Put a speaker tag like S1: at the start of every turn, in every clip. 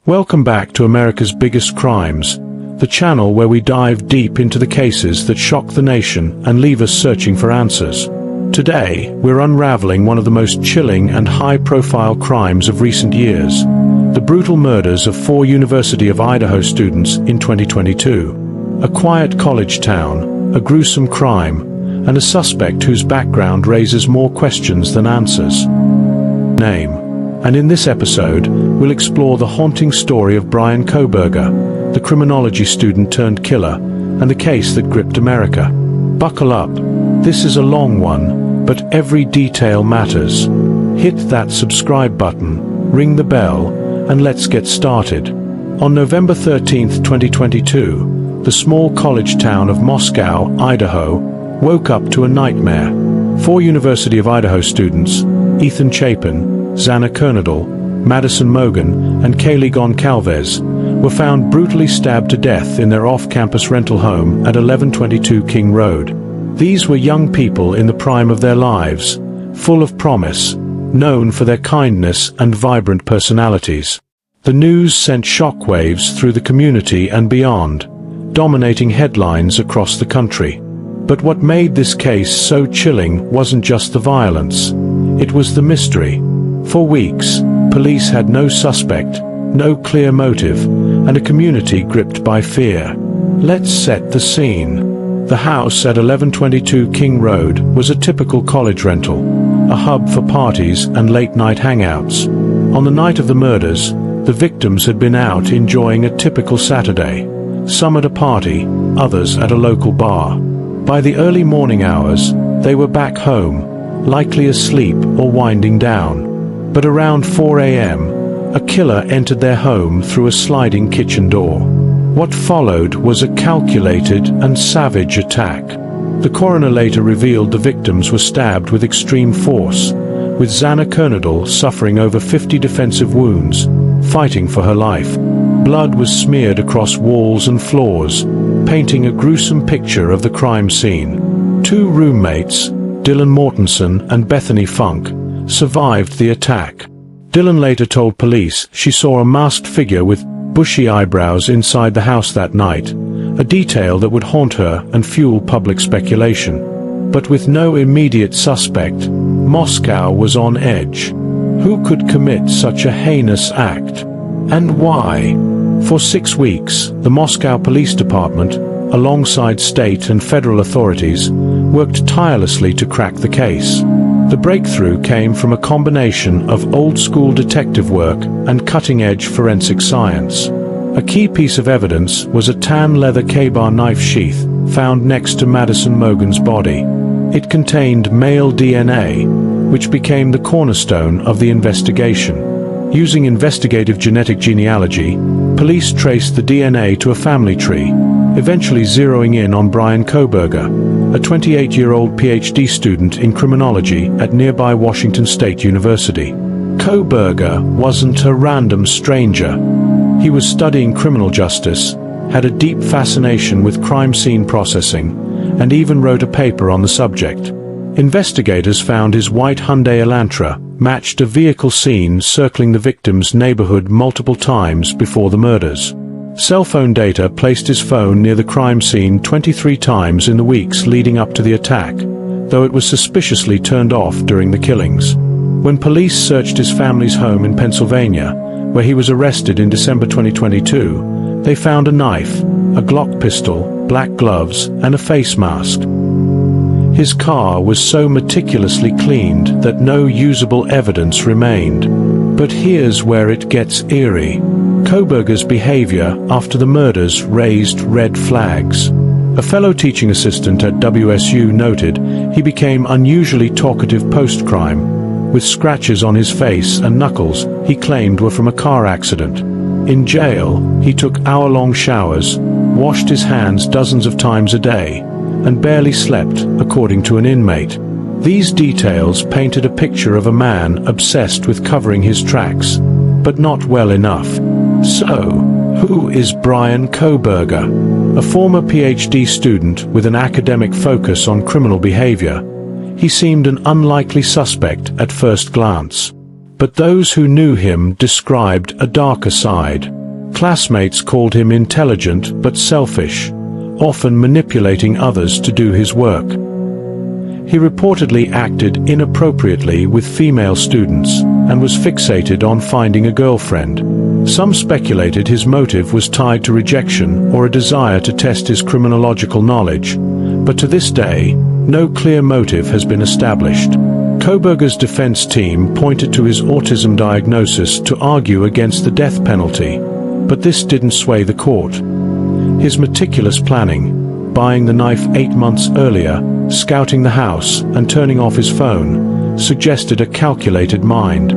S1: Welcome back to America's Biggest Crimes, the channel where we dive deep into the cases that shock the nation and leave us searching for answers. Today, we're unraveling one of the most chilling and high-profile crimes of recent years: the brutal murders of 4 University of Idaho students in 2022. A quiet college town, a gruesome crime, and a suspect whose background raises more questions than answers. Name. And in this episode, we'll explore the haunting story of Bryan Kohberger, the criminology student turned killer, and the case that gripped America. Buckle up. This is a long one, but every detail matters. Hit that subscribe button, ring the bell, and let's get started. On November 13, 2022, the small college town of Moscow, Idaho, woke up to a nightmare. 4 University of Idaho students, Ethan Chapin, Xana Kernodle, Madison Mogen, and Kaylee Goncalves, were found brutally stabbed to death in their off-campus rental home at 1122 King Road. These were young people in the prime of their lives, full of promise, known for their kindness and vibrant personalities. The news sent shockwaves through the community and beyond, dominating headlines across the country. But what made this case so chilling wasn't just the violence. It was the mystery. For weeks, police had no suspect, no clear motive, and a community gripped by fear. Let's set the scene. The house at 1122 King Road was a typical college rental, a hub for parties and late-night hangouts. On the night of the murders, the victims had been out enjoying a typical Saturday, some at a party, others at a local bar. By the early morning hours, they were back home, likely asleep or winding down. But around 4 a.m., a killer entered their home through a sliding kitchen door. What followed was a calculated and savage attack. The coroner later revealed the victims were stabbed with extreme force, with Xana Kernodle suffering over 50 defensive wounds, fighting for her life. Blood was smeared across walls and floors, painting a gruesome picture of the crime scene. 2 roommates, Dylan Mortensen and Bethany Funk, survived the attack. Dylan later told police she saw a masked figure with bushy eyebrows inside the house that night, a detail that would haunt her and fuel public speculation. But with no immediate suspect, Moscow was on edge. Who could commit such a heinous act? And why? For 6 weeks, the Moscow Police Department, alongside state and federal authorities, worked tirelessly to crack the case. The breakthrough came from a combination of old-school detective work and cutting-edge forensic science. A key piece of evidence was a tan leather K-bar knife sheath found next to Madison Mogen's body. It contained male DNA, which became the cornerstone of the investigation. Using investigative genetic genealogy, police traced the DNA to a family tree, eventually zeroing in on Bryan Kohberger, a 28-year-old Ph.D. student in criminology at nearby Washington State University. Kohberger wasn't a random stranger. He was studying criminal justice, had a deep fascination with crime scene processing, and even wrote a paper on the subject. Investigators found his white Hyundai Elantra matched a vehicle seen circling the victim's neighborhood multiple times before the murders. Cell phone data placed his phone near the crime scene 23 times in the weeks leading up to the attack, though it was suspiciously turned off during the killings. When police searched his family's home in Pennsylvania, where he was arrested in December 2022, they found a knife, a Glock pistol, black gloves, and a face mask. His car was so meticulously cleaned that no usable evidence remained. But here's where it gets eerie. Kohberger's behavior after the murders raised red flags. A fellow teaching assistant at WSU noted he became unusually talkative post-crime, with scratches on his face and knuckles he claimed were from a car accident. In jail, he took hour-long showers, washed his hands dozens of times a day, and barely slept, according to an inmate. These details painted a picture of a man obsessed with covering his tracks, but not well enough. So, who is Bryan Kohberger? A former Ph.D. student with an academic focus on criminal behavior, he seemed an unlikely suspect at first glance. But those who knew him described a darker side. Classmates called him intelligent but selfish, often manipulating others to do his work. He reportedly acted inappropriately with female students and was fixated on finding a girlfriend. Some speculated his motive was tied to rejection or a desire to test his criminological knowledge, but to this day, no clear motive has been established. Kohberger's defense team pointed to his autism diagnosis to argue against the death penalty, but this didn't sway the court. His meticulous planning, buying the knife 8 months earlier, scouting the house, and turning off his phone, suggested a calculated mind.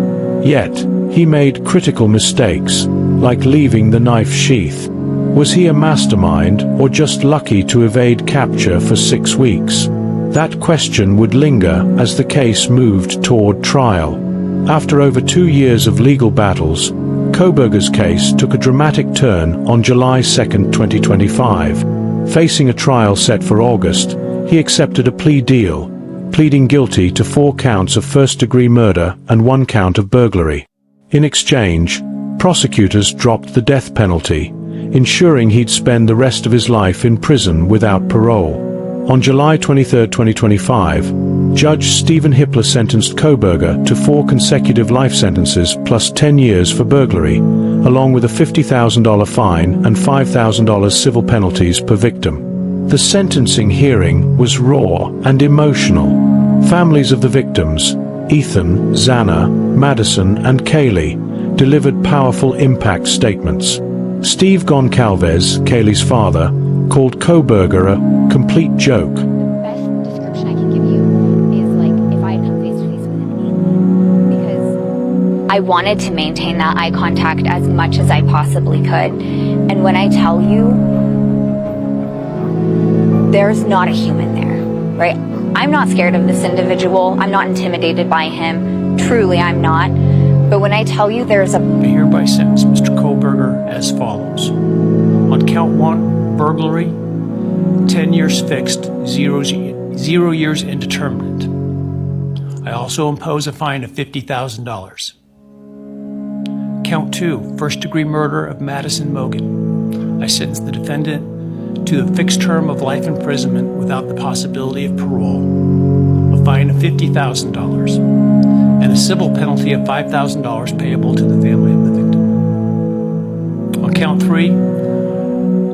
S1: Yet, he made critical mistakes, like leaving the knife sheath. Was he a mastermind, or just lucky to evade capture for 6 weeks? That question would linger as the case moved toward trial. After over 2 years of legal battles, Kohberger's case took a dramatic turn on July 2, 2025. Facing a trial set for August, he accepted a plea deal, pleading guilty to 4 counts of first-degree murder and 1 count of burglary. In exchange, prosecutors dropped the death penalty, ensuring he'd spend the rest of his life in prison without parole. On July 23, 2025, Judge Stephen Hippler sentenced Kohberger to 4 consecutive life sentences plus 10 years for burglary, along with a $50,000 fine and $5,000 civil penalties per victim. The sentencing hearing was raw and emotional. Families of the victims, Ethan, Xana, Madison, and Kaylee, delivered powerful impact statements. Steve Goncalves, Kaylee's father, called Kohberger a complete joke.
S2: The best description I can give you is like if I had come face to face with him, because I wanted to maintain that eye contact as much as I possibly could. And when I tell you, there's not a human there, right? I'm not scared of this individual. I'm not intimidated by him. Truly, I'm not. But when I tell you there's a...
S3: I hereby sentence Mr. Kohberger as follows. On count 1, burglary, 10 years fixed, 0 years indeterminate. I also impose a fine of $50,000. Count 2, first-degree murder of Madison Mogan. I sentence the defendant to a fixed term of life imprisonment without the possibility of parole, a fine of $50,000, and a civil penalty of $5,000 payable to the family of the victim. On count 3,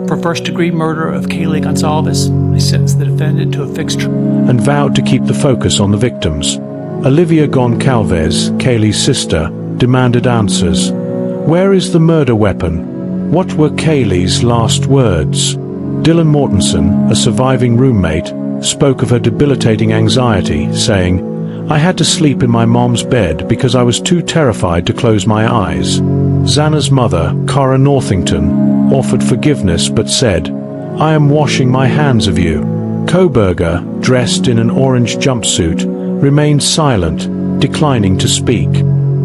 S3: for first-degree murder of Kaylee Goncalves, I sentence the defendant to a fixed term
S1: and vowed to keep the focus on the victims. Olivia Goncalves, Kaylee's sister, demanded answers. Where is the murder weapon? What were Kaylee's last words? Dylan Mortensen, a surviving roommate, spoke of her debilitating anxiety, saying, I had to sleep in my mom's bed because I was too terrified to close my eyes. Xana's mother, Cara Northington, offered forgiveness but said, I am washing my hands of you. Kohberger, dressed in an orange jumpsuit, remained silent, declining to speak.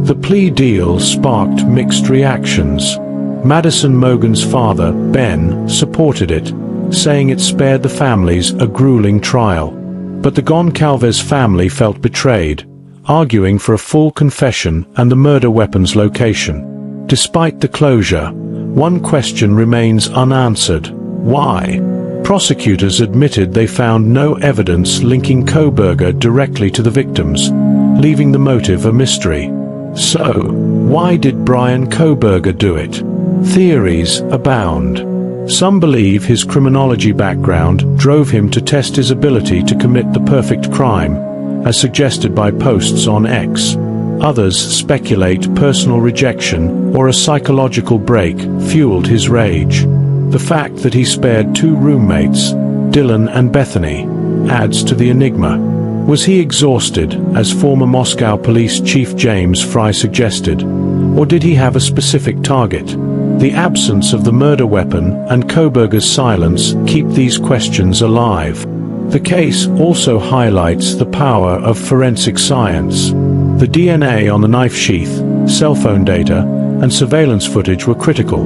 S1: The plea deal sparked mixed reactions. Madison Mogan's father, Ben, supported it, saying it spared the families a grueling trial. But the Goncalves family felt betrayed, arguing for a full confession and the murder weapon's location. Despite the closure, one question remains unanswered. Why? Prosecutors admitted they found no evidence linking Kohberger directly to the victims, leaving the motive a mystery. So, why did Bryan Kohberger do it? Theories abound. Some believe his criminology background drove him to test his ability to commit the perfect crime, as suggested by posts on X. Others speculate personal rejection or a psychological break fueled his rage. The fact that he spared 2 roommates, Dylan and Bethany, adds to the enigma. Was he exhausted, as former Moscow Police Chief James Fry suggested, or did he have a specific target? The absence of the murder weapon and Kohberger's silence keep these questions alive. The case also highlights the power of forensic science. The DNA on the knife sheath, cell phone data, and surveillance footage were critical,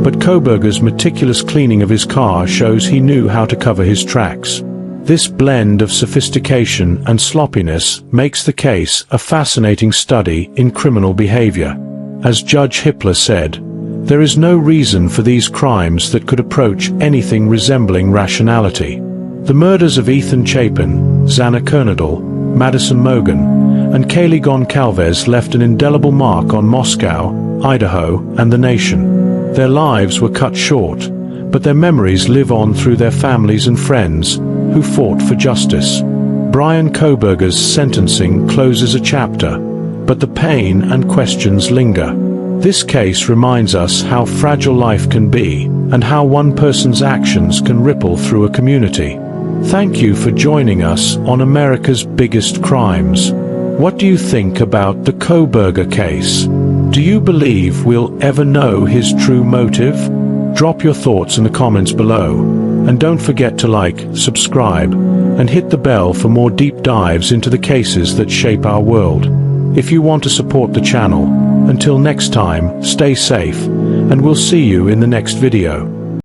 S1: but Kohberger's meticulous cleaning of his car shows he knew how to cover his tracks. This blend of sophistication and sloppiness makes the case a fascinating study in criminal behavior. As Judge Hippler said, There is no reason for these crimes that could approach anything resembling rationality. The murders of Ethan Chapin, Xana Kernodle, Madison Mogen, and Kaylee Goncalves left an indelible mark on Moscow, Idaho, and the nation. Their lives were cut short, but their memories live on through their families and friends who fought for justice. Bryan Kohberger's sentencing closes a chapter, but the pain and questions linger. This case reminds us how fragile life can be, and how one person's actions can ripple through a community. Thank you for joining us on America's Biggest Crimes. What do you think about the Kohberger case? Do you believe we'll ever know his true motive? Drop your thoughts in the comments below. And don't forget to like, subscribe, and hit the bell for more deep dives into the cases that shape our world. If you want to support the channel, until next time, stay safe, and we'll see you in the next video.